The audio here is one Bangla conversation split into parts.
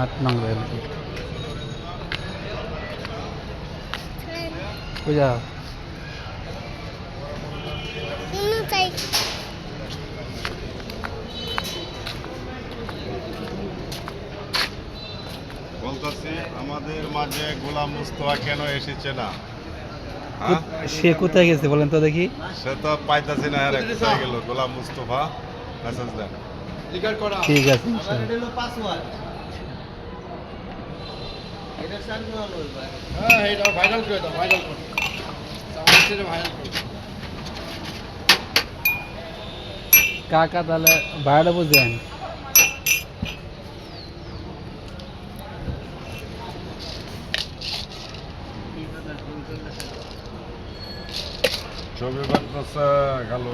8 নং রেল বুঝা বলতেছি আমাদের মাঝে গোলাম মুস্তফা কেন এসেছে না? সে কোথায় গেছে বলেন তো দেখি। সে তো পাইতাছি না, হ্যাঁ কোথায় গেল গোলাম মুস্তফা? মেসেজ দেন। ঠিক আছে ইনশাআল্লাহ। কাকা তাহলে ভাড়াটা বুঝেন। ছবি বাড়তেছে গেল।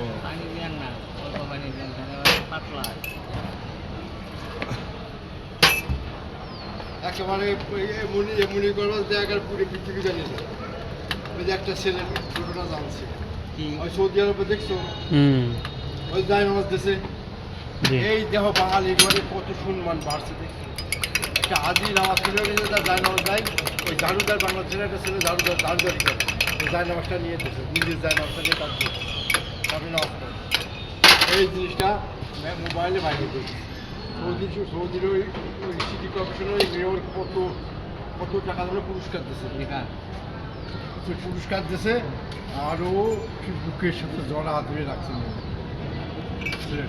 একেবারে এমনি করবো জায়গার পুরো পৃথিবী জানিয়ে দেয়। ওই যে একটা ছেলের ঘটনা জানছে ওই সৌদি আরবে দেখছো, ওই যায় নামাজ দেশে এই দেহ বাঙালি ঘরে কত সম্মান বাড়ছে দেখছো। একটা হাজি নামাজ ছেলে গেছে, তার যায় নামাজ যায়, ওই ঝাড়ুদার বাংলা ছেলে একটা ছেলে ঝাড়ুদারি করে ওই যায় নামাজটা নিয়ে দিয়েছে, নিজের যায় নামাজটা নিয়ে তার আপনি নামাজ পড়েন। এই জিনিসটা মোবাইলে বাইরে দিয়েছে। সৌদির ওই সিটি কর্পোরেশনের কত কত টাকা ধরে পুরস্কার দিয়েছে, সে পুরস্কার দিয়েছে, আরও বুকের সাথে জড়া ধরে রাখছে।